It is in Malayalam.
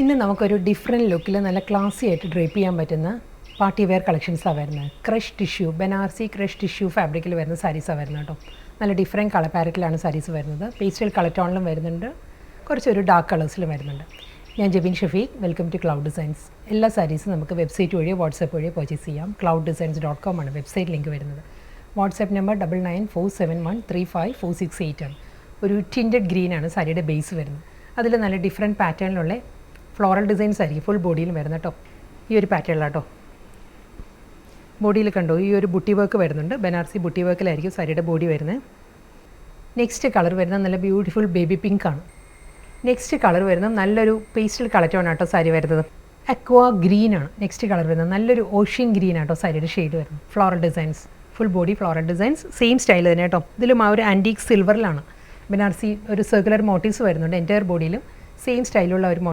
ഇന്ന് നമുക്കൊരു ഡിഫറെൻറ്റ് ലുക്കിൽ നല്ല ക്ലാസി ആയിട്ട് ഡ്രേപ്പ് ചെയ്യാൻ പറ്റുന്ന പാർട്ടി വെയർ കളക്ഷൻസാണ് വരുന്നത്. Crush tissue, Banarasi crush tissue ഫാബ്രിക്കിൽ വരുന്ന സാരീസാണ് വരുന്നത് കേട്ടോ. നല്ല ഡിഫറെൻറ്റ് കളർ പാരറ്റിലാണ് സാരീസ് വരുന്നത്. പേസ്റ്റൽ കളർ ടോണിലും വരുന്നുണ്ട്, കുറച്ചൊരു ഡാർക്ക് കളേഴ്സിലും വരുന്നുണ്ട്. ഞാൻ Jebin Shafeeq, welcome to cloud designs. എല്ലാ സാരീസും നമുക്ക് വെബ്സൈറ്റ് വഴിയോ വാട്സാപ്പ് വഴിയോ പർച്ചേസ് ചെയ്യാം. clouddesigns.com ആണ് വെബ്സൈറ്റ് ലിങ്ക് വരുന്നത്. വാട്സാപ്പ് നമ്പർ 9947135468 ആണ്. ഒരു ടിൻറ്റഡ് ഗ്രീനാണ് സാരിയുടെ ബേസ് വരുന്നത്. അതിൽ നല്ല ഡിഫറെൻറ്റ് പാറ്റേണിലുള്ള ഫ്ലോറൽ ഡിസൈൻസ് ആയിരിക്കും ഫുൾ ബോഡിയിൽ വരുന്നത് കേട്ടോ. ഈ ഒരു പാറ്റേണിലാട്ടോ ബോഡിയിൽ കണ്ടോ, ഈ ഒരു ബുട്ടി വർക്ക് വരുന്നുണ്ട്. ബനാറസി ബുട്ടി വർക്കിലായിരിക്കും സാരിയുടെ ബോഡി വരുന്നത്. നെക്സ്റ്റ് കളർ വരുന്നത് നല്ല ബ്യൂട്ടിഫുൾ ബേബി പിങ്ക് ആണ്. നെക്സ്റ്റ് കളർ വരുന്നത് നല്ലൊരു പേസ്റ്റൽ കളർ ടോൺ ആട്ടോ സാരി വരുന്നത്. അക്വാ ഗ്രീൻ ആണ് നെക്സ്റ്റ് കളർ വരുന്നത്. നല്ലൊരു ഓഷ്യൻ ഗ്രീൻ ആട്ടോ സാരിയുടെ ഷെയ്ഡ് വരുന്നത്. Floral designs, full body floral designs, same style തന്നെ കേട്ടോ. ഇതിലും ആ ഒരു ആൻറ്റീക്ക് സിൽവറിലാണ് ബനാറസി ഒരു സർക്കുലർ മോട്ടീവ്സ് വരുന്നുണ്ട്. എൻറ്റയർ ബോഡിയിലും സെയിം സ്റ്റൈലുള്ള ഒരു